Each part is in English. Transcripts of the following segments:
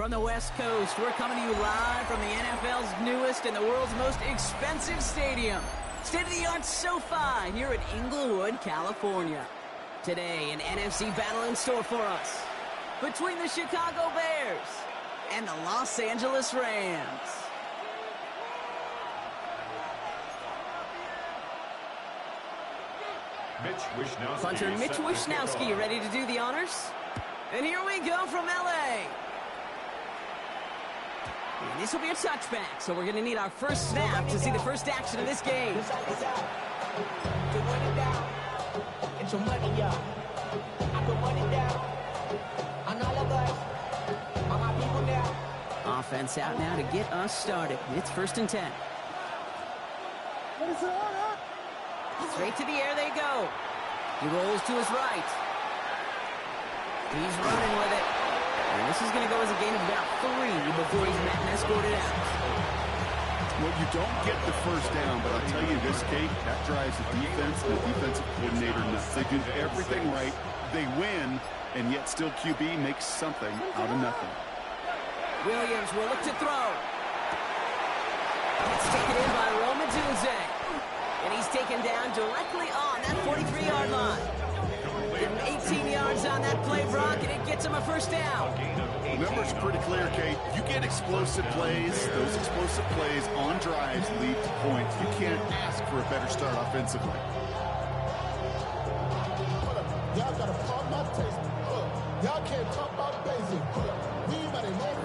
From the West Coast, we're coming to you live from the NFL's newest and the world's most expensive stadium. State-of-the-art SoFi here in Inglewood, California. Today, an NFC battle in store for us between the Chicago Bears and the Los Angeles Rams. Punter Mitch Wishnowsky ready to do the honors. And here we go from L.A. And this will be a touchback, so we're going to need our first snap to see the first action of this game. Offense out now to get us started. It's 1st and 10. Straight to the air they go. He rolls to his right. He's running with it. And this is going to go as a gain of about 3 before he's met and escorted out. Well, you don't get the first down, but I'll tell you this, Kate, that drives the defense and the defensive coordinator nuts. They do everything right. They win, and yet still QB makes something out of nothing. Williams will look to throw. It's taken in by Roman Dunze. And he's taken down directly on that 43-yard line. Give him 18 yards on that play, Brock, and it gets him a first down. The number's pretty clear, Kate. You get explosive plays. Those explosive plays on drives lead to points. You can't ask for a better start offensively. Y'all gotta pump my taste. Y'all can't pump my basic.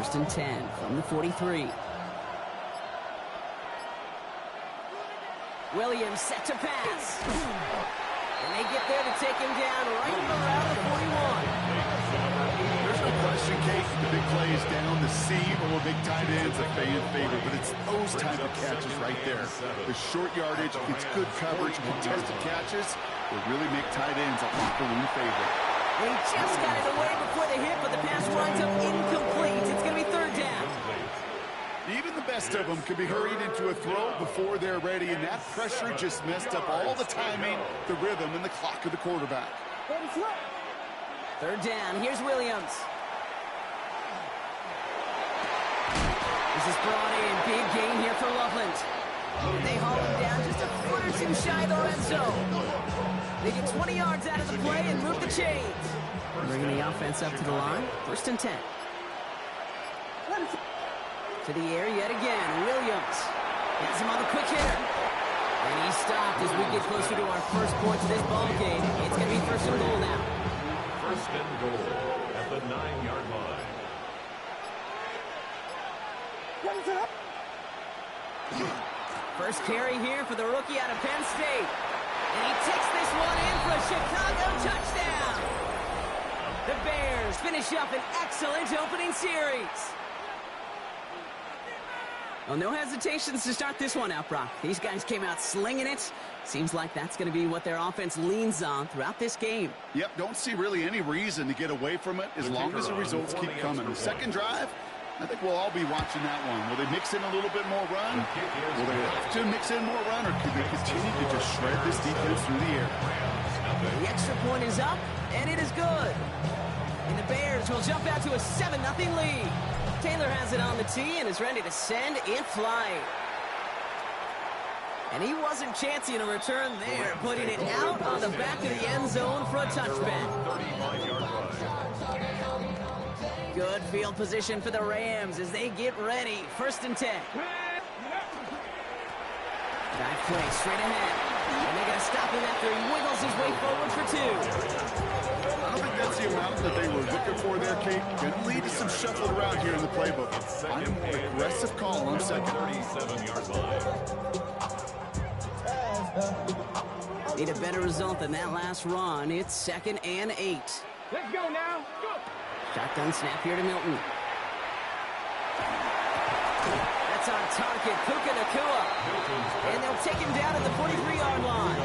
1st and 10 from the 43. Williams set to pass. And they get there to take him down right around the 41. There's no question, Kate. The big play is down the seam or big tight ends, a fan favorite, but it's those type of catches right there. The short yardage, it's good coverage, contested catches will really make tight ends a locker room favorite. And he just got it away before the hit, but the pass winds up incomplete. It's going to be 3rd down. Even the best of them can be hurried into a throw before they're ready, and that pressure just messed up all the timing, the rhythm, and the clock of the quarterback. 3rd down. Here's Williams. This is brought in. Big gain here for Loveland. They haul him down just a foot or two shy of the red zone. They get 20 yards out of the play and move the chains. Bringing the offense up to the line. 1st and 10. To the air yet again. Williams has him on the quick hitter. And he's stopped as we get closer to our first points of this ball game. It's going to be 1st and goal now. 1st and goal at the 9-yard line. First carry here for the rookie out of Penn State. And he takes this one in for a Chicago touchdown. The Bears finish up an excellent opening series. Well, no hesitations to start this one out, Brock. These guys came out slinging it. Seems like that's going to be what their offense leans on throughout this game. Yep, don't see really any reason to get away from it as long as the results keep coming. The second drive, I think we'll all be watching that one. Will they mix in a little bit more run? Will they have to mix in more run, or could they continue to just shred this defense through the air? The extra point is up, and it is good. And the Bears will jump out to a 7-0 lead. Taylor has it on the tee and is ready to send it flying. And he wasn't chancing a return there, putting it out on the back of the end zone for a touchback. Good field position for the Rams as they get ready. 1st and 10. Dive play straight ahead. And they're going to stop him after he wiggles his way forward for 2. I don't think that's the amount that they were looking for there, Kate. Going to lead to some shuffling around here in the playbook. I'm an aggressive call on 2nd. 37-yard line. Need a better result than that last run. It's 2nd and 8. Let's go now. Go. Shotgun snap here to Milton. That's on target, Puka Nacua. And they'll take him down at the 43-yard line.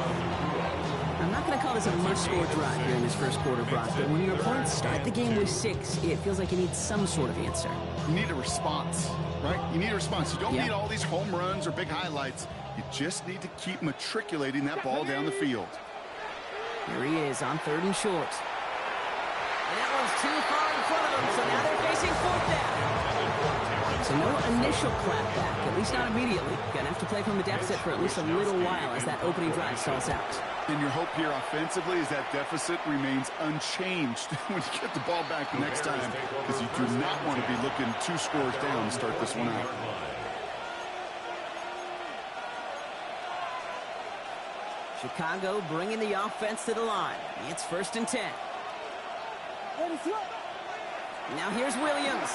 I'm not going to call this a must-score drive here in this first quarter, Brock, but when your opponents start the game with 6, it feels like you need some sort of answer. You need a response, right? You need a response. You don't need all these home runs or big highlights. You just need to keep matriculating that ball down the field. Here he is on 3rd and short. And that one's too far in front of him, so now they're facing 4th down. So no initial clapback, at least not immediately. Gonna have to play from the deficit for at least a little while as that opening drive stalls out. And your hope here offensively is that deficit remains unchanged when you get the ball back the next time, because you do not want to be looking 2 scores down to start this one out. Chicago bringing the offense to the line. It's 1st and 10. Now here's Williams.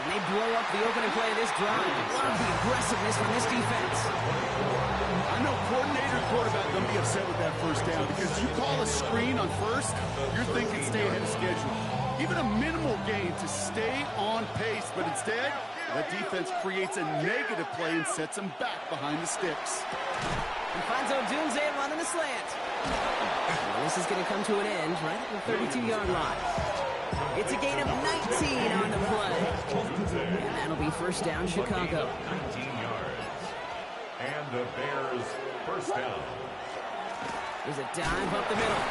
And they blow up the opening play of this drive. Love the aggressiveness from this defense. I know coordinator and quarterback going to be upset with that first down, because you call a screen on first, you're thinking stay ahead of schedule. Even a minimal gain to stay on pace, but instead, that defense creates a negative play and sets them back behind the sticks. And finds Odunze running the slant. Well, this is going to come to an end right at the 32-yard line. It's a gain of 19 on the play. And that'll be 1st down, Chicago. 19 yards. And the Bears first down. There's a dive up the middle.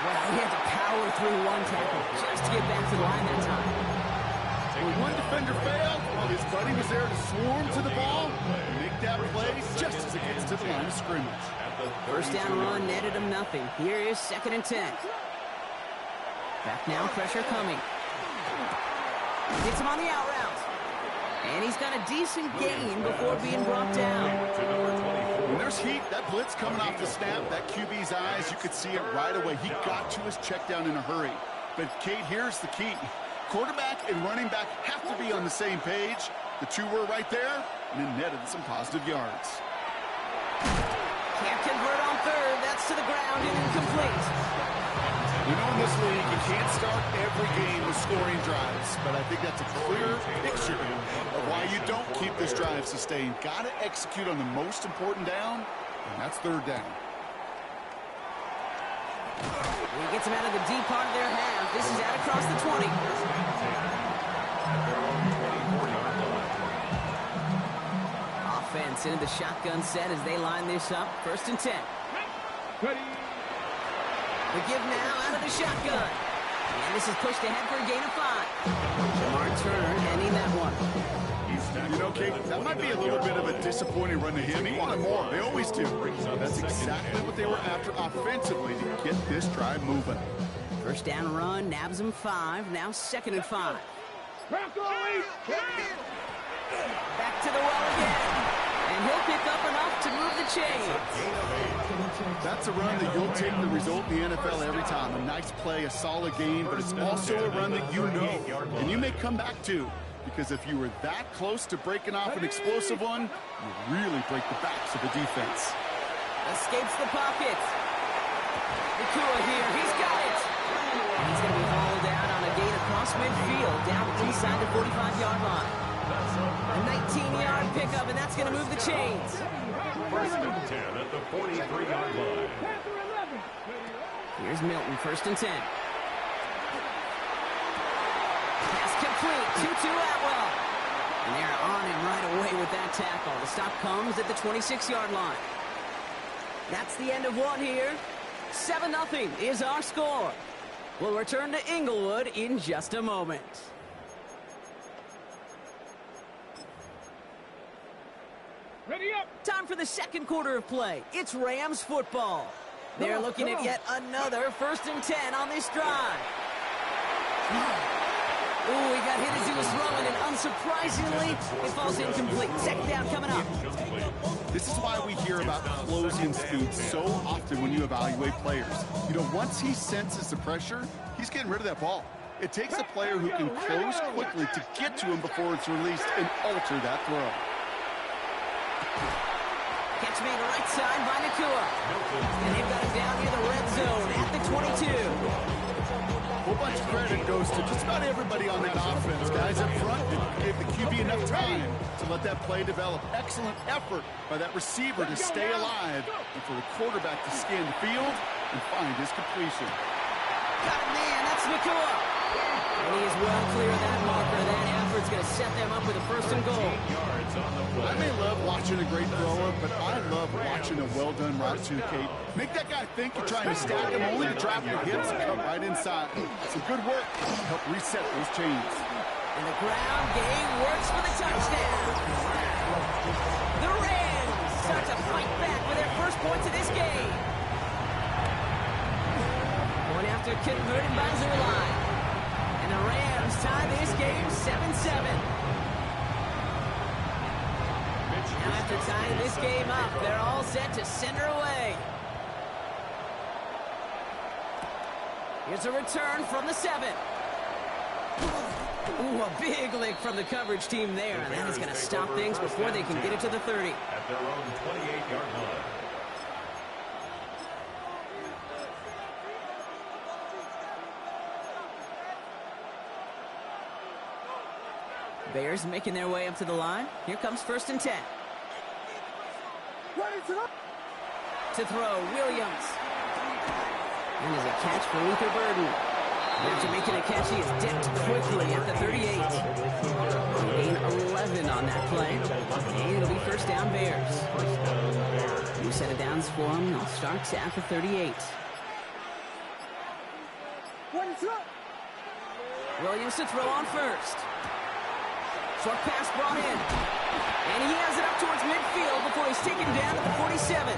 Wow, he had to power through one tackle just to get back to the line that time. When one defender failed, while his buddy was there to swarm to the ball, make that play just as it gets to the line of scrimmage. 1st down run netted him nothing. Here is 2nd and 10. Back now, pressure coming. Gets him on the out route. And he's got a decent gain before being brought down. When there's heat, that blitz coming off the snap, that QB's eyes, you could see it right away. He got to his check down in a hurry. But, Kate, here's the key. Quarterback and running back have to be on the same page. The two were right there, and it netted some positive yards. Can't convert on 3rd. That's to the ground and incomplete. You know, in this league, you can't start every game with scoring drives, but I think that's a clear picture of why you don't keep this drive sustained. Got to execute on the most important down, and that's 3rd down. He gets him out of the deep part of their half. This is out across the 20. Offense into the shotgun set as they line this up. 1st and 10. Ready. The give now out of the shotgun. And this is pushed ahead for a gain of 5. Jamar Turner ending that one. You know, Kate, that might be a little bit of a disappointing run to him. He wanted more. They always do. That's exactly what they were after offensively to get this drive moving. 1st down run, nabs him 5. Now 2nd and 5. Back to the well again. And he'll pick up enough to move the chains. That's a run that you'll take the result in the NFL every time. A nice play, a solid game, but it's also a run that you know, and you may come back to. Because if you were that close to breaking off an explosive one, you really break the backs of the defense. Escapes the pocket. Nakua here. He's got it. And he's going to be hauled out on a gain across midfield, down inside the 45-yard line. A 19-yard pickup, and that's going to move the chains. 1st and 10 at the 43-yard line. Here's Milton, 1st and 10. Pass complete, 2-2 Atwell. And they're on him right away with that tackle. The stop comes at the 26-yard line. That's the end of one here. 7-0 is our score. We'll return to Inglewood in just a moment. Ready up. Time for the 2nd quarter of play. It's Rams football. They're looking at yet another 1st and 10 on this drive. Ooh, he got hit as he was throwing, and unsurprisingly, it falls incomplete. 2nd down coming up. This is why we hear about closing speed so often when you evaluate players. You know, once he senses the pressure, he's getting rid of that ball. It takes a player who can close quickly to get to him before it's released and alter that throw. Catch made right side by Nakua. And they've got him down near the red zone at the 22. A whole bunch of credit goes to just about everybody on that offense. Guys up front that gave the QB enough time to let that play develop. Excellent effort by that receiver to stay alive and for the quarterback to scan the field and find his completion. Got it, man. That's Nakua. And he is well clear of that marker. That effort's going to set them up with a 1st and goal. I may love watching a great thrower, but I love watching a well-done route too, Kate. Make that guy think you're trying to stack him only to drop your hips and come right inside. Some good work to help reset those chains. And the ground game works for the touchdown. The Rams start to fight back with their first points of this game. Point after converted by Lar. And the Rams tie this game 7-7. Now after tying this game up, they're all set to send her away. Here's a return from the 7. Ooh, a big lick from the coverage team there, and that is going to stop things before they can get it to the 30. At their own 28-yard line. Bears making their way up to the line. Here comes 1st and 10. To throw, Williams. And there's a catch for Luther Burden. After making a catch, he is dipped quickly at the 38. Gain 11 on that play. And it'll be 1st down Bears. New set of downs for them. They'll start at the 38. Williams to throw on 1st. Short pass brought in. And he has it up towards midfield before he's taken down at the 47.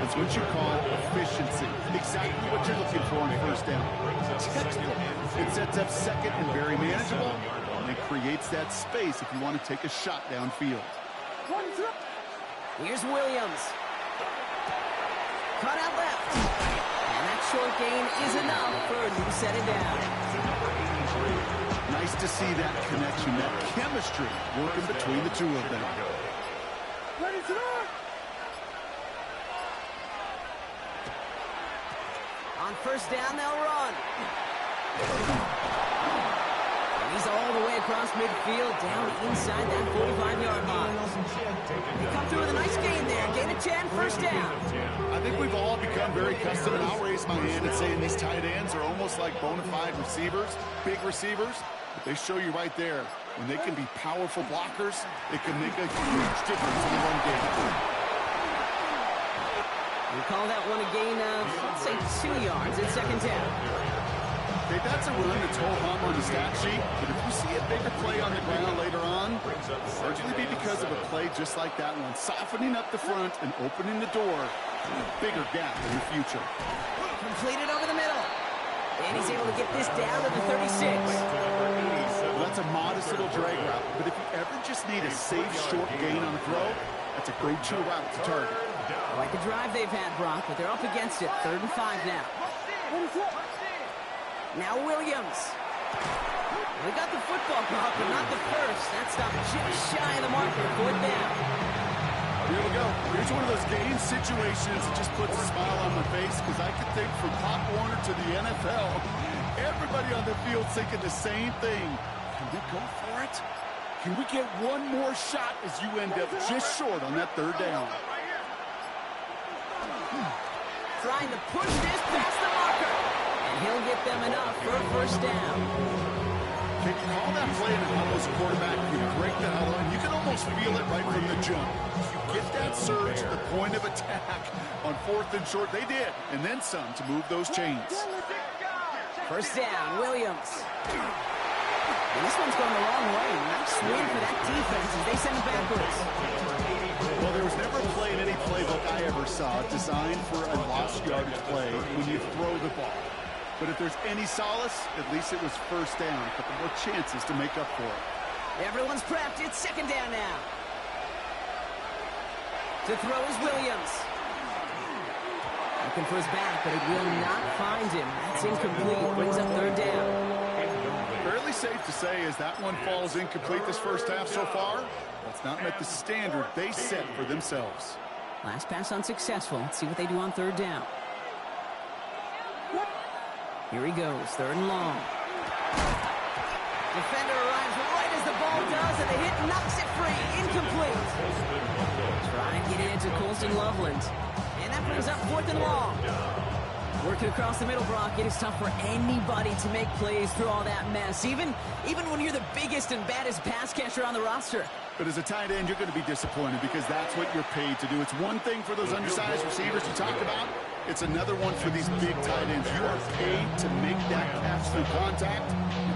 It's what you call efficiency. Exactly what you're looking for on 1st down. It sets up 2nd and very manageable. And it creates that space if you want to take a shot downfield. Here's Williams. Cut out left. And that short gain is enough for a new set of downs. Nice to see that connection, that chemistry working between the two of them. On 1st down, they'll run. And he's all the way across midfield, down inside that 45-yard line. They come through with a nice gain there. Gain of 10, 1st down. I think we've all become very accustomed, and I'll raise my hand and say these tight ends are almost like bona fide receivers, big receivers. But they show you right there, when they can be powerful blockers, it can make a huge difference in the run game. We call that one a gain of, let's say, 2 yards at 2nd down. Okay, that's a run that's whole hum on the stat sheet, but if you see a bigger play on the ground later on, it'll largely be because of a play just like that one, softening up the front and opening the door to a bigger gap in the future. Completed over the middle. And he's able to get this down to the 36. Well, that's a modest little drag route, but if you ever just need a safe, short gain on a throw, that's a go-to route to target. I like the drive they've had, Brock, but they're up against it. 3rd and 5 now. Now Williams. We got the football, Brock, but not the first. That stopped just shy of the marker. 4th down. Here we go. Here's one of those game situations that just puts a smile on my face, because I can think from Pop Warner to the NFL, everybody on the field thinking the same thing. Can we go for it? Can we get one more shot as you end up just short on that 3rd down? Trying to push this past the marker. And he'll get them enough for a 1st down. Can you call that play in how those quarterback can break the huddle, and you can almost feel it right from the jump. You get that surge at the point of attack on 4th and short. They did, and then some to move those chains. 1st down, Williams. And this one's going the wrong way. Nice swing for that defense as they send it backwards. Well, there was never a play in any playbook I ever saw designed for a lost yardage play when you throw the ball. But if there's any solace, at least it was 1st down. A couple more chances to make up for it. Everyone's prepped. It's 2nd down now. To throw is Williams. Looking for his back, but it will not find him. That's incomplete. Brings up 3rd down. Fairly safe to say as that one falls incomplete this 1st half so far, that's not met the standard they set for themselves. Last pass unsuccessful. Let's see what they do on 3rd down. Here he goes, 3rd and long. Defender arrives right as the ball does, and the hit knocks it free. Incomplete. Try and get it into Colston Loveland. And that brings up 4th and long. Working across the middle, Brock, it is tough for anybody to make plays through all that mess, even when you're the biggest and baddest pass catcher on the roster. But as a tight end, you're going to be disappointed because that's what you're paid to do. It's one thing for those undersized receivers you talked about. It's another one for these big tight ends. You are paid to make that catch through contact.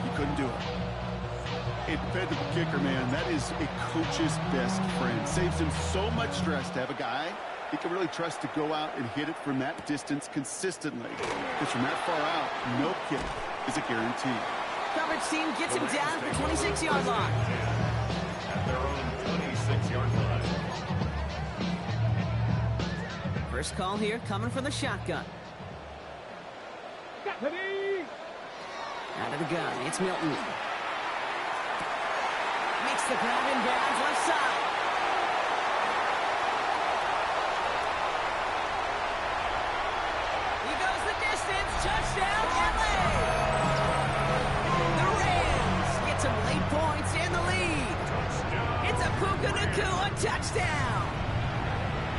You couldn't do it. A dependable kicker, man. That is a coach's best friend. Saves him so much stress to have a guy he can really trust to go out and hit it from that distance consistently. Because from that far out, no kick is a guarantee. Coverage team gets him down at the 26-yard line. At their own 26-yard line. First call here coming from the shotgun. Ready. Out of the gun, it's Milton. Makes the grab in bounds left side. He goes the distance. Touchdown, LA! The Rams get some late points in the lead. It's a Puka Nacua touchdown.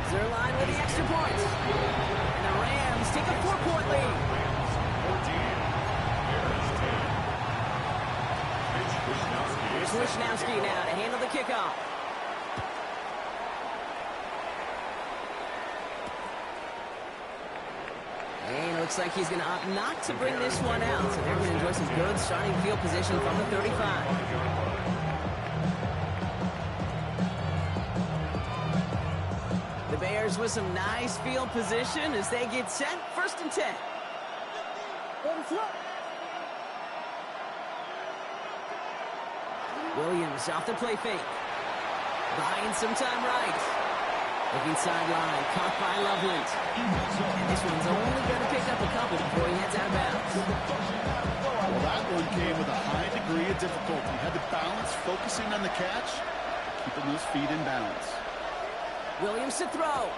Zerline with the extra points. And the Rams take a 4-point lead. 14. Bears 10. Here's Wishnowski now to handle the kickoff. And it looks like he's going to opt not to bring this one out. So they're going to enjoy some good starting field position from the 35. The Bears with some nice field position as they get set. 1st and 10. Williams off the play fake. Buying some time right. Looking sideline, caught by Loveland. And this one's only going to pick up a couple before he heads out of bounds. Well, that one came with a high degree of difficulty. Had to balance focusing on the catch, keeping those feet in balance. Williams to throw.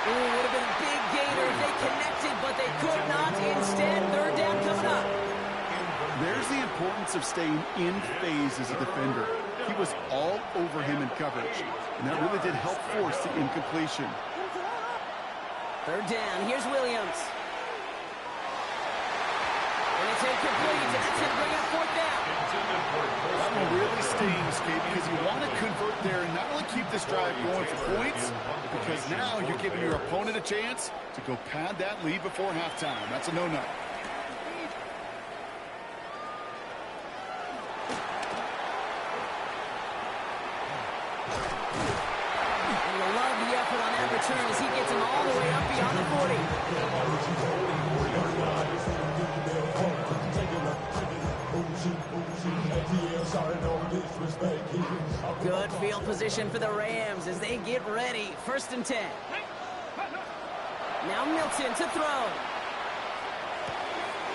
Ooh, would have been a big gainer if they connected, but they could not. Instead, 3rd down coming up. There's the importance of staying in phase as a defender. He was all over him in coverage, and that really did help force the incompletion. 3rd down, here's Williams. And it's incomplete, and that's going to bring up 4th down. That one really stings, Kate, because you want to convert there and not only keep this drive going for points, because now you're giving your opponent a chance to go pad that lead before halftime. That's a no-no. Return as he gets him all the way up beyond the 40. Good field position for the Rams as they get ready. 1st and 10. Now Milton to throw.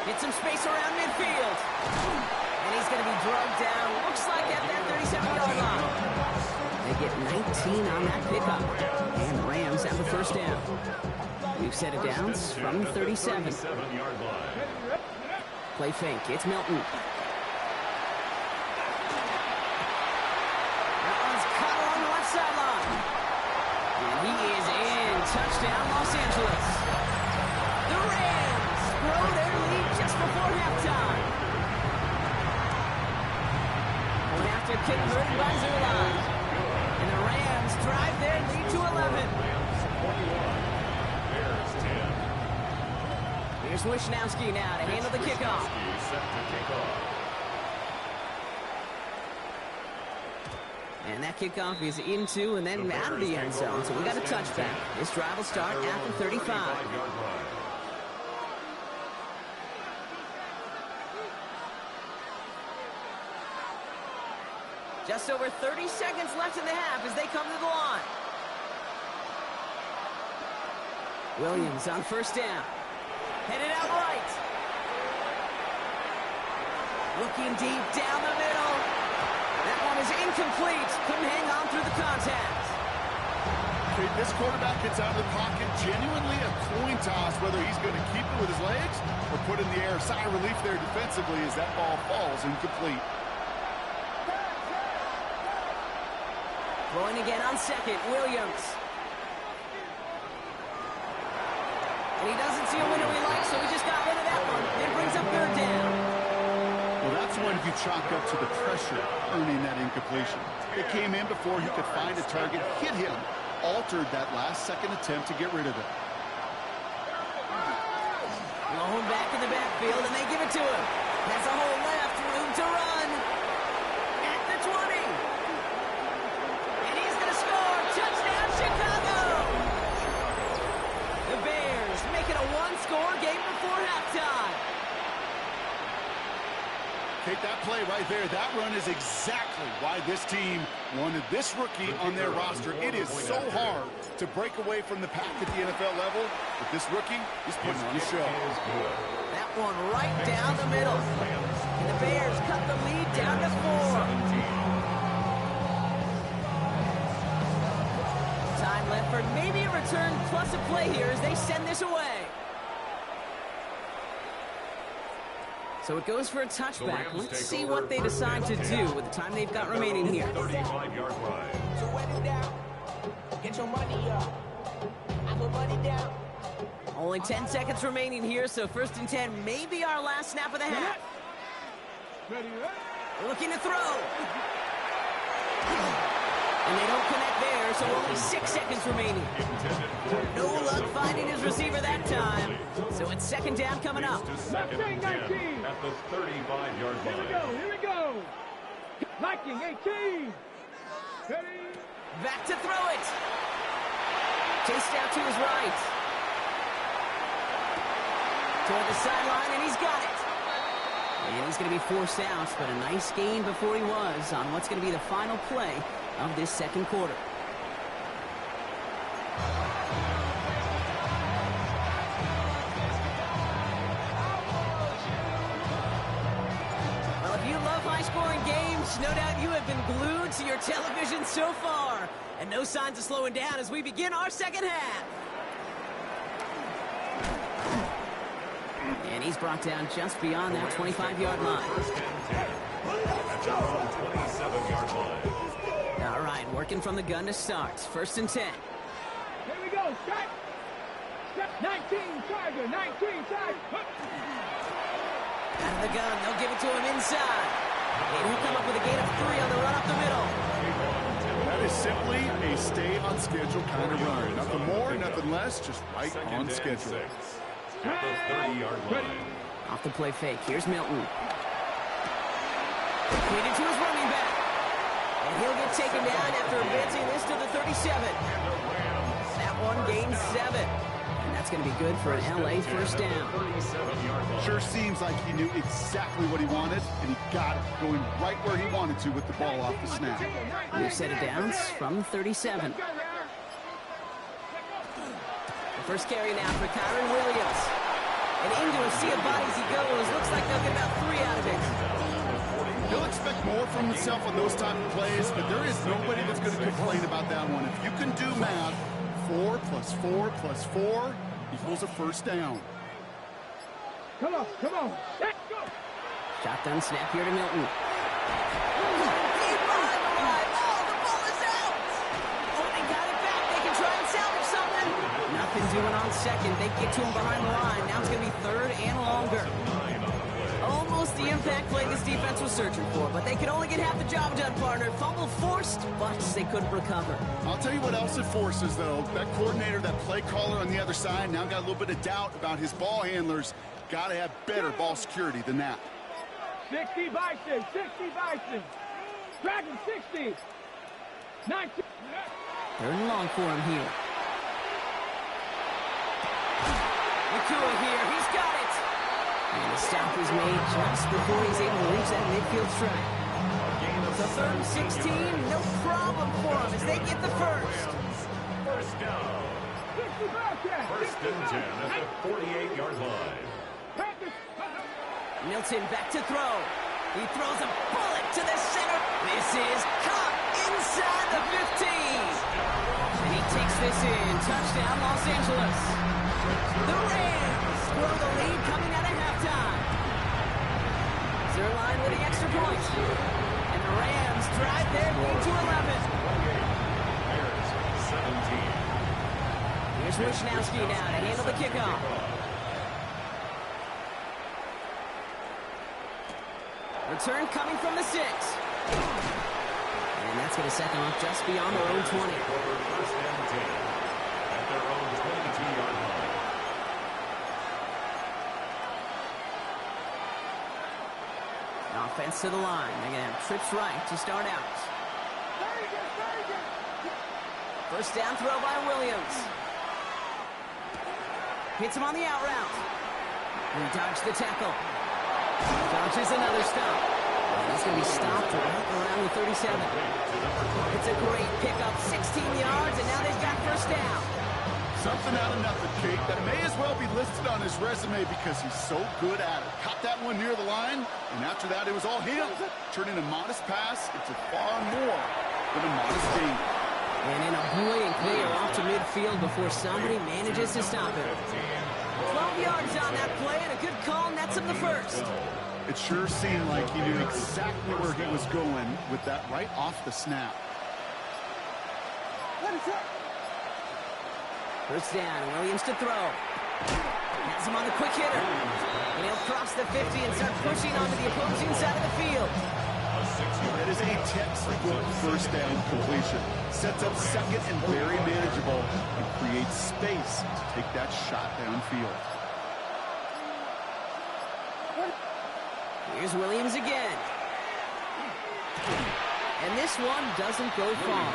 Get some space around midfield. And he's going to be drugged down. Looks like at that 37-yard line. They get 19 on that pickup. And the Rams have the 1st down. We've set it down from 37. Play fake. It's Milton. That one's caught along the left sideline. And he is in. Touchdown, Los Angeles. The Rams grow their lead just before halftime. One after kick hurt by Zerline. And the Rams drive their lead to 11. Here's Wishnowski now to handle the kickoff. And that kickoff is into and then out of the end zone. So we got a touchback. This drive will start at the 35. Just over 30 seconds left in the half as they come to the line. Williams on 1st down. Headed out right. Looking deep down the middle. That one is incomplete. Couldn't hang on through the contact. Okay, this quarterback gets out of the pocket. Genuinely a coin toss whether he's going to keep it with his legs or put in the air. Sigh of relief there defensively as that ball falls incomplete. Throwing again on 2nd, Williams. And he doesn't see a window he likes, so he just got rid of that one. Then brings up 3rd down. Well, that's one you chalk up to the pressure earning that incompletion. It came in before he could find a target, hit him, altered that last-second attempt to get rid of it. Blown back in the backfield, and they give it to him. Has a hole left, room to run. At the 20. And he's going to score. Touchdown, Chicago. The Bears make it a one-score game before halftime. Take that play right there. That run is exactly why this team wanted this rookie on their roster. It is so hard to break away from the pack at the NFL level, but this rookie is putting on a show. That one right down the middle. And the Bears cut the lead down to 4. Time left for maybe a return plus a play here as they send this away. So it goes for a touchback. Let's see what they decide to do with the time they've got remaining here. 35-yard line. So wet it down. Get your money up. I put money down. Only 10 seconds remaining here, so 1st and 10 may be our last snap of the half. Ready, Looking to throw. And they don't connect there, so only 6 seconds remaining. No luck finding his receiver that time. So it's 2nd down coming up. Second and 10 at the 35-yard Here we line. go, here we go. Liking 18. Ready? Back to throw it. Chased out to his right. Toward the sideline, and he's got it. And he's going to be forced out, but a nice gain before he was on what's going to be the final play of this 2nd quarter. Well, if you love high-scoring games, no doubt you have been glued to your television so far. And no signs of slowing down as we begin our 2nd half. And he's brought down just beyond that 25-yard line. 1st and 10 at their own 27-yard line. All right, working from the gun to start. 1st and 10. Here we go. Step. Step 19, Tiger. 19, Tiger. Out of the gun, they'll give it to him inside. And he'll come up with a gain of 3 on the run up the middle. That is simply a stay-on-schedule kind of run. Nothing more, nothing less, just right on schedule. At the 30-yard line. Off the play fake. Here's Milton. Completed to his running back. And he'll get taken down after advancing this to the 37. That one gains 7. And that's going to be good for an LA 1st down. Sure seems like he knew exactly what he wanted, and he got it, going right where he wanted to with the ball off the snap. New set of downs from 37. The first carry now for Kyron Williams. And into a sea of bodies he goes. Looks like they'll get about 3 out of it. He'll expect more from himself on those type of plays, but there is nobody that's going to complain about that one. If you can do math, 4 plus 4 plus 4 equals a 1st down. Come on, come on. Let's go. Shotgun snap here to Milton. Keep behind the line. Oh, the ball is out. Oh, they got it back. They can try and salvage something. Nothing doing on 2nd. They get to him behind the line. Now it's going to be 3rd and longer. Almost the impact play this defense was searching for, but they could only get half the job done, partner. Fumble forced, but they couldn't recover. I'll tell you what else it forces, though. That coordinator, that play caller on the other side, now got a little bit of doubt about his ball handlers. Got to have better ball security than that. 60 Bison, 60 Bison. Dragon 60. 19. 3rd and long for him here. Nakua here, he's got it. And the stop is made just before he's able to reach that midfield strike. So 3rd and 16, no problem for him as they get the 1st. 1st down. 1st and 10 at the 48-yard line. Milton back to throw. He throws a bullet to the center. This is caught inside the 15. And he takes this in. Touchdown, Los Angeles. The Rams grow the lead coming out of halftime. Zerline with the extra point. And the Rams drive their lead to 11. Bears 17. Here's Wishnowski now to handle the kickoff. Return coming from the 6. And that's going to set them up just beyond their own 20. 1st and 10 at their own 22-yard line. Offense to the line. They're going to have trips right to start out. First down throw by Williams. Hits him on the out route. He dodged the tackle. Dodges another stop. And he's going to be stopped right around the 37. It's a great pickup, 16 yards, and now they've got first down. Something out of nothing, Kate. That may as well be listed on his resume because he's so good at it. Caught that one near the line, and after that, it was all him. Turning a modest pass into far more than a modest gain. And in a brilliant clear off to midfield before somebody manages to stop him. 12 yards on that play, and a good call nets him the first. It sure seemed like he knew exactly where he was going with that right off the snap. First down, Williams to throw. Has him on the quick hitter. And he'll cross the 50 and start pushing onto the opposing side of the field. That is a textbook first down completion. Sets up second and very manageable and creates space to take that shot downfield. Here's Williams again. And this one doesn't go far.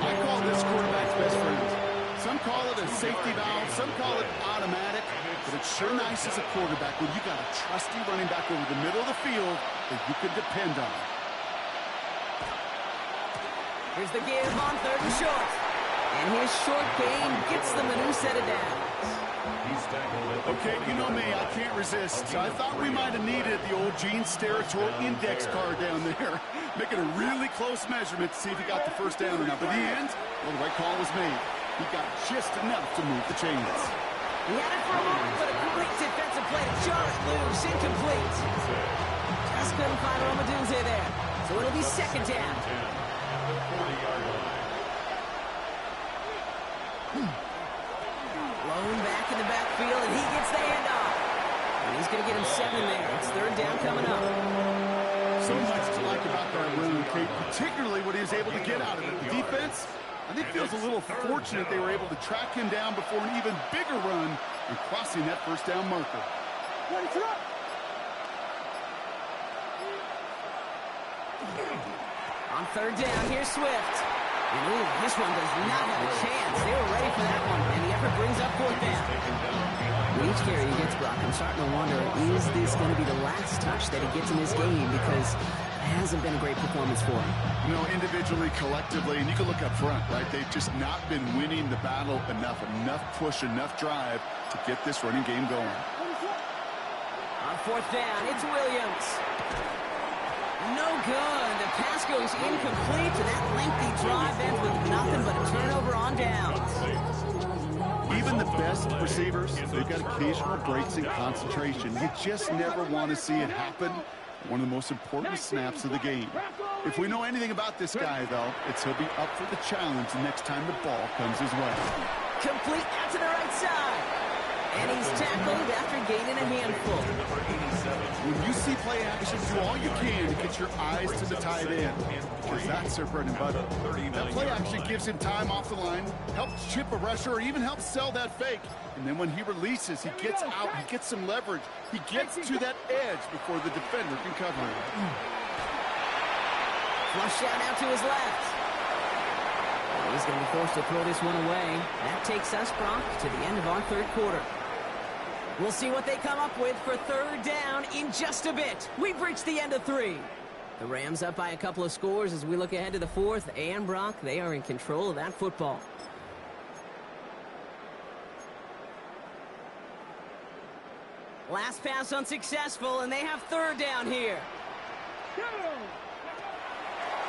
I call this quarterback's best friend. Some call it a safety valve, some call it automatic, but it's sure nice as a quarterback when you got a trusty running back over the middle of the field that you can depend on. Here's the give on third and short. And his short gain gets them a new set of downs. Okay, you know me, I can't resist. So I thought we might have needed the old Gene Steratore index card down there. Making a really close measurement to see if he got the first down or not. But in the end, well, the right call was made. He got just enough to move the chains. He had it for a moment, but a great defensive play to jar it loose, incomplete. Just couldn't find Romadunze there. So it'll be second down. Blown back in the backfield, and he gets the handoff. And he's going to get him 7 there. It's third down coming up. So much to like about that run, Kate, particularly what he was able to get out of it. The defense, I think, feels a little fortunate they were able to track him down before an even bigger run and crossing that first down marker. On third down, here's Swift. And ooh, this one does not have a chance. They were ready for that one, and the effort brings up fourth down. With each carry he gets, Brock, I'm starting to wonder, is this going to be the last touch that he gets in this game? Because it hasn't been a great performance for him. You know, individually, collectively, and you can look up front, right? They've just not been winning the battle enough push, enough drive to get this running game going. On fourth down, it's Williams. No good. The pass goes incomplete, and that lengthy drive ends with nothing but a turnover on downs. Even the best receivers, they've got occasional breaks in concentration. You just never want to see it happen. One of the most important snaps of the game. If we know anything about this guy, though, it's he'll be up for the challenge the next time the ball comes his way. Complete out to the right side. And he's tackled after gaining a handful. When you see play action, do all you can to get your eyes to the tight end, because that's their bread and butter. That play action gives him time off the line, helps chip a rusher, or even helps sell that fake. And then when he releases, he gets out, he gets some leverage. He gets to that edge before the defender can cover him. Flush out now to his left. He's going to be forced to throw this one away. That takes us, Brock, to the end of our third quarter. We'll see what they come up with for third down in just a bit. We've reached the end of 3. The Rams up by a couple of scores as we look ahead to the fourth. And, Brock, they are in control of that football. Last pass unsuccessful, and they have third down here.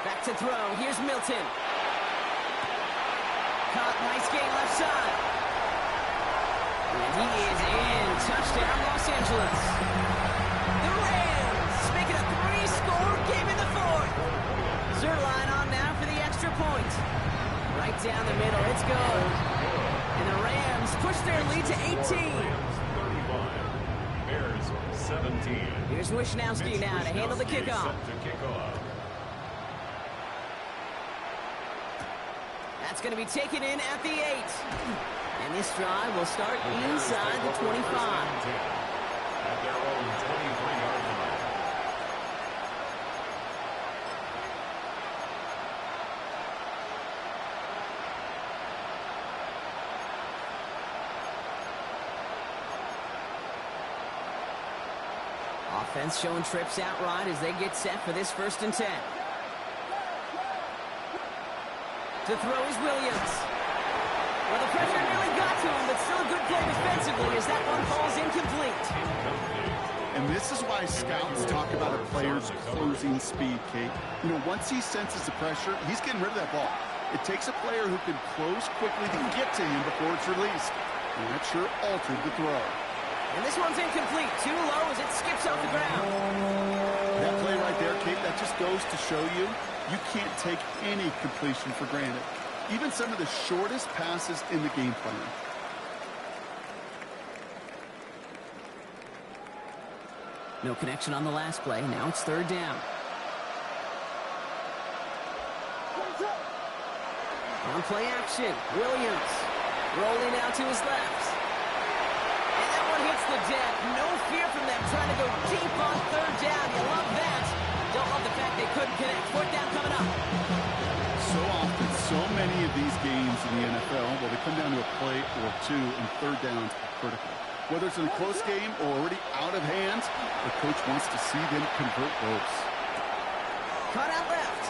Back to throw. Here's Milton. Caught, nice gain left side. And he is in. Touchdown, Los Angeles. The Rams make it a 3-score game in the fourth. Zerline on now for the extra point. Right down the middle, it's good. And the Rams push their lead to 18. Bears 17. Here's Wishnowski now to handle the kickoff. That's going to be taken in at the 8. And this drive will start inside the 25. At their own 23-yard line. Offense showing trips out right as they get set for this 1st and 10. To throw is Williams. Well, the pressure really got to him, but still a good play defensively as that one falls incomplete. And this is why scouts talk about a player's closing speed, Kate. You know, once he senses the pressure, he's getting rid of that ball. It takes a player who can close quickly to get to him before it's released. And that sure altered the throw. And this one's incomplete. Too low as it skips off the ground. That play right there, Kate, that just goes to show you, you can't take any completion for granted. Even some of the shortest passes in the game plan. No connection on the last play. Now it's 3rd down. On play action, Williams rolling out to his left. And that one hits the deck. No fear from them trying to go deep on 3rd down. You love that. Don't love the fact they couldn't connect. 4th down coming up. So often, so many of these games in the NFL, well, they come down to a play or two, and 3rd downs are critical. Whether it's in a close game or already out of hands, the coach wants to see them convert those. Cut out left.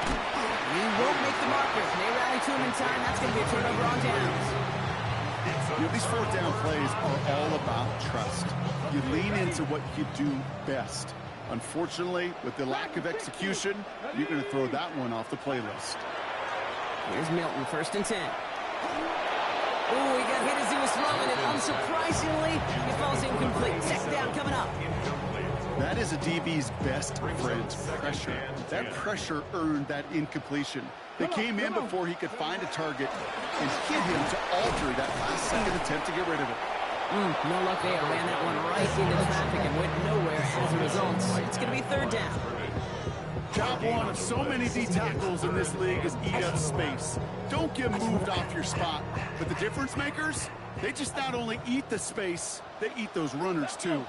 He won't make the marker. They rally to him in time. That's going to be a turnover on downs. You know, these 4th down plays are all about trust. You lean into what you do best. Unfortunately, with the lack of execution, you're going to throw that one off the playlist. Here's Milton, 1st and 10. Oh, he got hit as he was throwing it. Unsurprisingly, he falls incomplete. 2nd down coming up. That is a DB's best friend, pressure. That pressure earned that incompletion. They came in before he could find a target and hit him to alter that last-second attempt to get rid of it. No luck there. Ran that one right into traffic and went nowhere as a result. It's going to be 3rd down. Job one of so many D tackles in this league is eat up space. Don't get moved off your spot. But the difference makers, they just not only eat the space, they eat those runners too.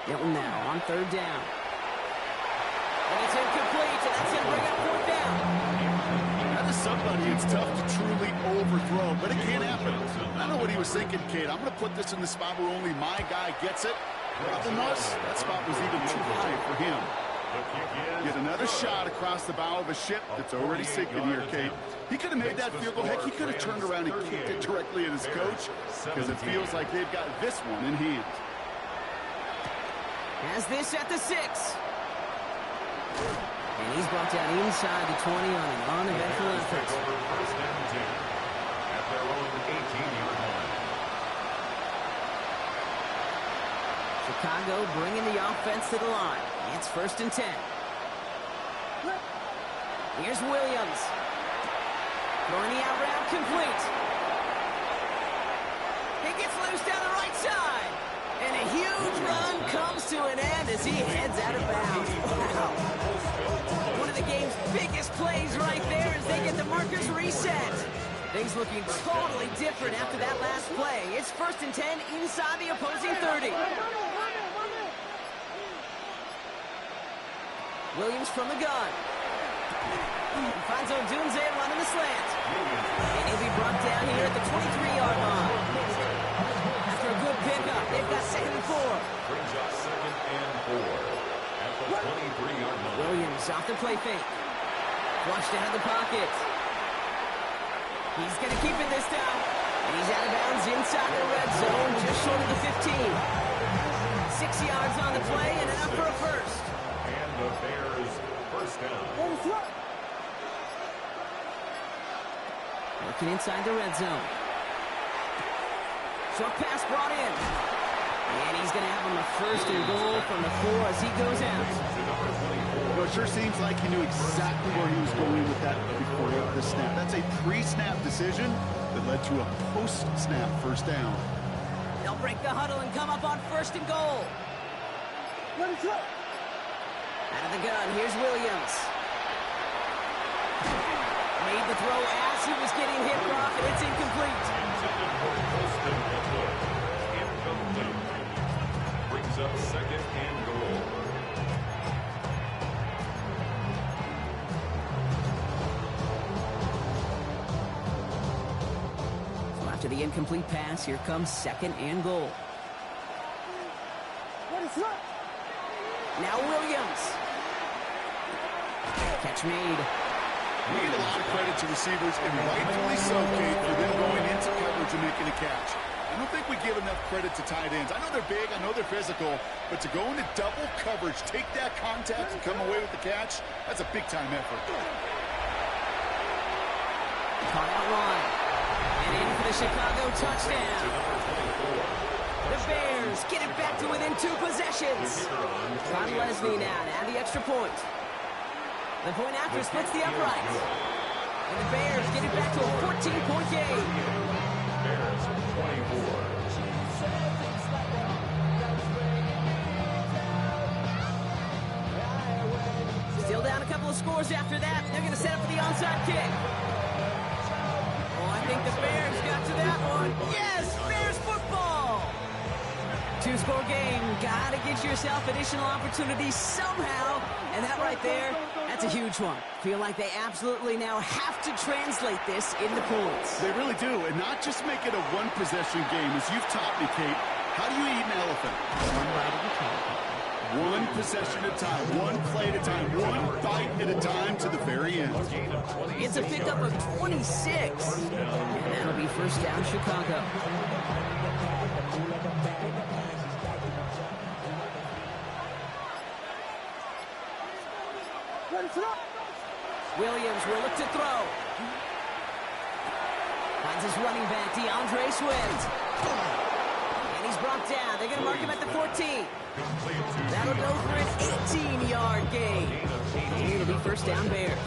Hilton now on 3rd down. And it's incomplete, and that's going to bring up 4th down. That is somebody it's tough to truly overthrow, but it can't happen. I know what he was thinking, Kate. I'm going to put this in the spot where only my guy gets it. Problem was, that spot was even too high for him. Get another shot across the bow of a ship that's already sinking here, Kate. He could have made that field goal. Heck, he could have turned around and kicked it directly at his coach because it feels like they've got this one in hand. Has this at the 6. And he's brought down inside the 20 on an uneventful effort. 1st and 10 at their own 18-yard line. Chicago bringing the offense to the line. It's 1st and 10. Here's Williams. Throwing the out route complete. He gets loose down the right side. And a huge run comes to an end as he heads out of bounds. Wow. One of the game's biggest plays right there as they get the markers reset. Things looking totally different after that last play. It's 1st and 10 inside the opposing 30. Williams from the gun. Finds Odunze running the slant. And he'll be brought down here at the 23-yard line. After a good pickup, they've got 2nd and 4. Brings up 2nd and 4 at the 23-yard line. Williams off the play fake. Flushed out of the pocket. He's going to keep it this time. And he's out of bounds inside the red zone, just short of the 15. 6 yards on the play and enough for a first. And the Bears 1st down. Looking inside the red zone. Short pass brought in. And he's going to have him a 1st and goal from the 4 as he goes out. Well, it sure seems like he knew exactly where he was going with that before the snap. That's a pre-snap decision that led to a post-snap 1st down. They'll break the huddle and come up on 1st and goal. Out of the gun, here's Williams. Made the throw as he was getting hit, Brock, and it's incomplete. Brings up 2nd and goal. So after the incomplete pass, here comes 2nd and goal. What is up? Now Williams. Catch made. We give a lot of credit to receivers, and rightfully so, Kate, for them going into coverage and making a catch. I don't think we give enough credit to tight ends. I know they're big, I know they're physical, but to go into double coverage, take that contact, and come away with the catch, that's a big-time effort. Caught out wide. And in for the Chicago touchdown. The Bears get it back to within 2 possessions. Ron Leslie now to add the extra point. The point after splits the uprights. And the Bears get it back to a 14-point game. Bears 24. Still down a couple of scores after that. They're going to set up for the onside kick. Oh, I think the Bears got to that one. Yes, Bears football. 2-score game. Got to get yourself additional opportunities somehow. And that right there, that's a huge one. Feel like they absolutely now have to translate this into points. They really do, and not just make it a one-possession game. As you've taught me, Kate, how do you eat an elephant? One bite at a time. One possession at a time, one play at a time, one bite at a time to the very end. It's a pickup of 26. And that'll be first down, Chicago. Williams will look to throw. Finds his running back, DeAndre Swift. And he's brought down. They're going to mark him at the 14. That'll go for an 18-yard gain. And it'll be first down, Bears.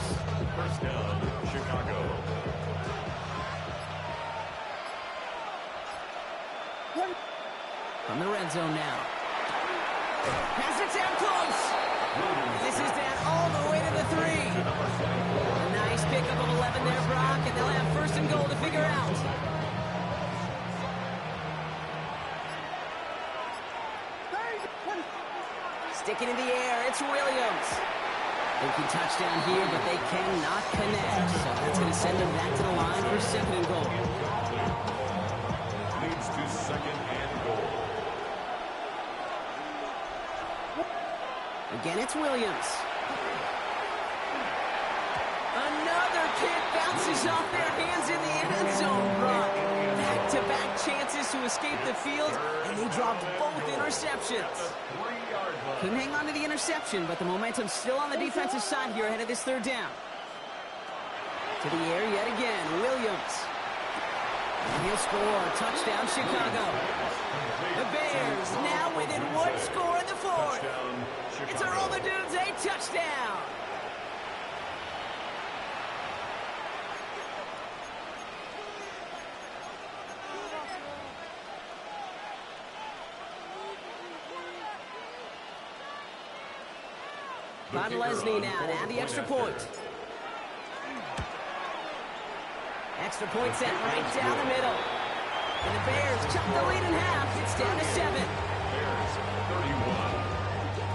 First down, Chicago. From the red zone now. Pass it down close. This is down all the way to the 3. A nice pickup of 11 there, Brock, and they'll have first and goal to figure out. Sticking in the air, it's Williams. They can touchdown here, but they cannot connect. So that's going to send them back to the line for second and goal. Leads to second and goal. Again, it's Williams. Another kick bounces off their hands in the end zone, Brock. Back-to-back chances to escape the field, and they dropped both interceptions. Couldn't hang on to the interception, but the momentum's still on the defensive side here ahead of this third down. To the air yet again, Williams. And he'll score. Touchdown, Chicago. The Bears now within 1 score in the 4th. It's a roll the dudes, a touchdown. Ron Leslie now to add the extra point. Extra point set right down the middle. And the Bears chop the lead in half. It's down to 7. Bears 31.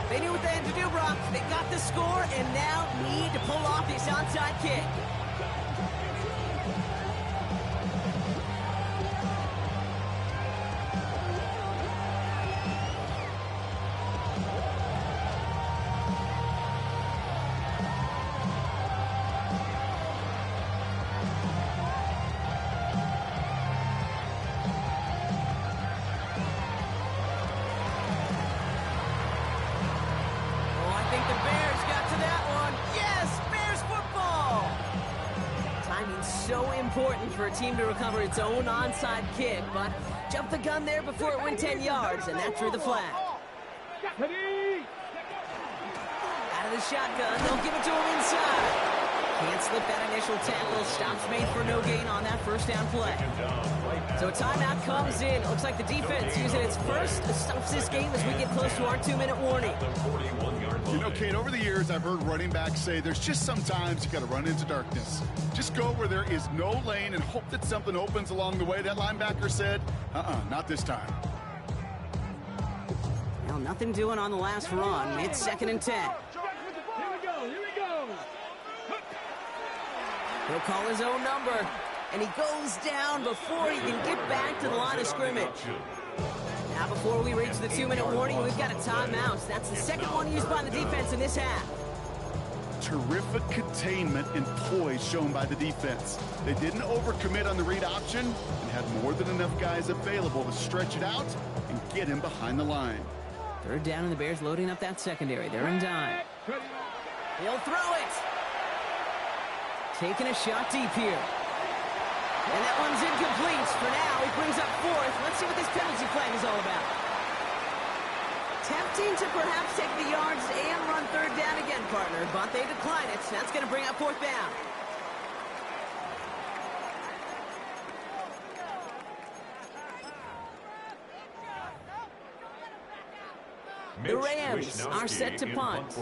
They knew what they had to do, Brock. They got the score and now need to pull off this onside kick. Important for a team to recover its own onside kick, but jumped the gun there before it went 10 yards, and that drew the flag. Out of the shotgun, they'll give it to him inside. Can't slip that initial tackle. Stops made for no gain on that first down play. So a timeout comes in. Looks like the defense using its first stops this game as we get close to our 2-minute warning. You know, Kate, over the years, I've heard running backs say there's just sometimes you got to run into darkness. Just go where there is no lane and hope that something opens along the way. That linebacker said, not this time. Well, nothing doing on the last run. It's 2nd and 10. Here we go. He'll call his own number, and he goes down before he can get back to the line of scrimmage. Now, before we reach the 2-minute warning, we've got a timeout. That's the second one used by the defense in this half. Terrific containment and poise shown by the defense. They didn't overcommit on the read option and had more than enough guys available to stretch it out and get him behind the line. Third down, and the Bears loading up that secondary. They're in dime. He'll throw it. Taking a shot deep here. And that one's incomplete. For now, he brings up fourth. Let's see what this penalty flag is all about. Tempting to perhaps take the yards and run third down again, partner, but they decline it. That's going to bring up fourth down. The Rams are set to punt.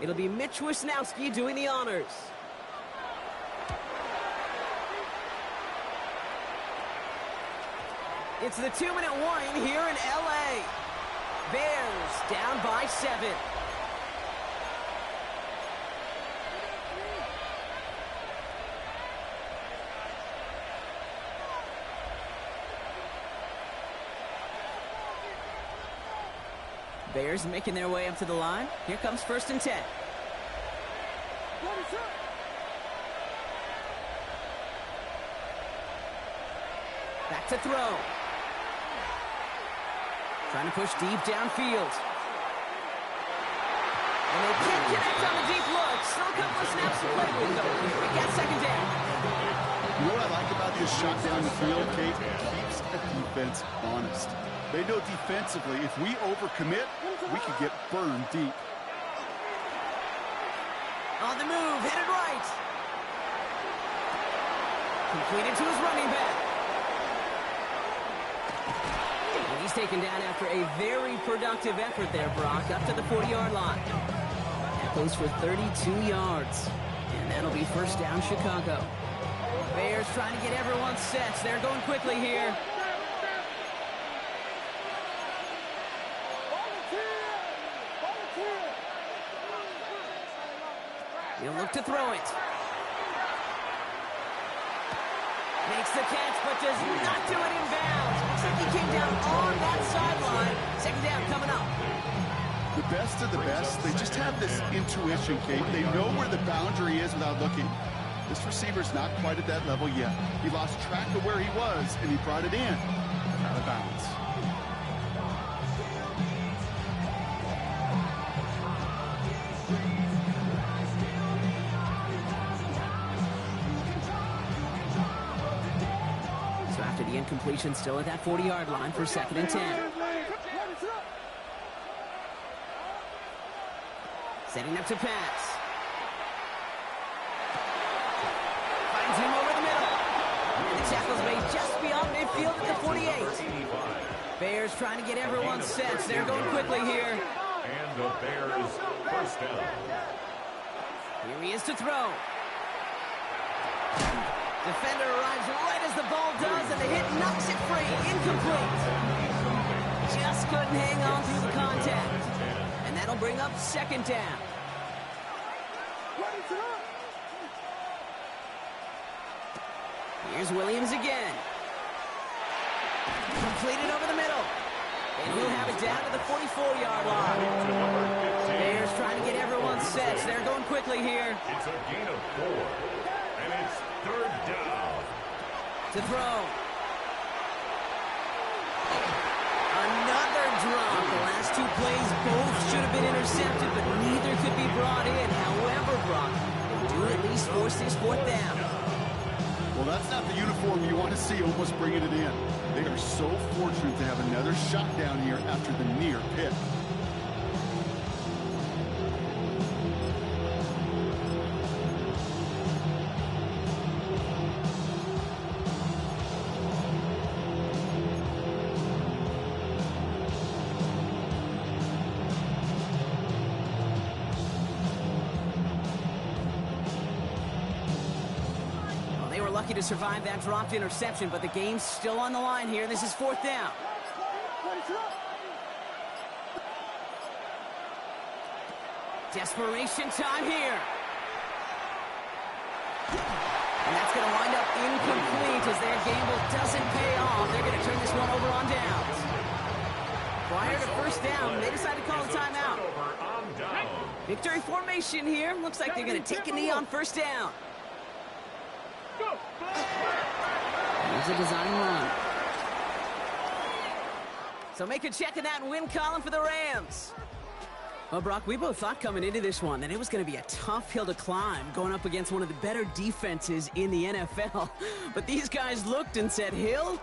It'll be Mitch Wisnowski doing the honors. It's the 2-minute warning here in L.A. Bears down by 7. Bears making their way up to the line. Here comes 1st and 10. Back to throw. Trying to push deep downfield. And they can't connect on the deep look. Still a couple of snaps to play with, though. We got 2nd down. You know what I like about this shot down the field, Kate? It keeps the defense honest. They know defensively, if we overcommit, we could get burned deep. On the move, headed right. Completed to his running back. And he's taken down after a very productive effort there, Brock, up to the 40-yard line. That goes for 32 yards. And that'll be 1st down, Chicago. Bears trying to get everyone set. They're going quickly here. He'll look to throw it. Makes the catch, but does not do it in bounds. Looks like he came down on that sideline. 2nd down coming up. The best of the best, they just have this intuition, Kate. They know where the boundary is without looking. This receiver's not quite at that level yet. He lost track of where he was, and he brought it in. Out of bounds. The incompletion still at that 40-yard line for 2nd and 10. Setting up to pass. Finds him over the middle. And the tackle's made just beyond midfield at the 48. Bears trying to get everyone set. They're going quickly here. And the Bears 1st down. Here he is to throw. Defender arrives right as the ball does, and the hit knocks it free. Incomplete. Just couldn't hang on through the contact. And that'll bring up 2nd down. Here's Williams again. Completed over the middle. And he'll have it down to the 44-yard line. Bears trying to get everyone set. They're going quickly here. It's a gain of 4. And it's 3rd down. To throw. Another drop. The last 2 plays both should have been intercepted, but neither could be brought in. However, Brock, they do at least force this 4th down. Well, that's not the uniform you want to see almost bringing it in. They are so fortunate to have another shot down here after the near pick. Lucky to survive that dropped interception, but the game's still on the line here. This is 4th down. Desperation time here. And that's going to wind up incomplete as their gamble doesn't pay off. They're going to turn this one over on downs. Required a first down. They decided to call a timeout. Victory formation here. Looks like they're going to take a knee on first down. Here's a design run. So make a check in that win column for the Rams. Well, Brock, we both thought coming into this one that it was going to be a tough hill to climb going up against one of the better defenses in the NFL. But these guys looked and said, Hill,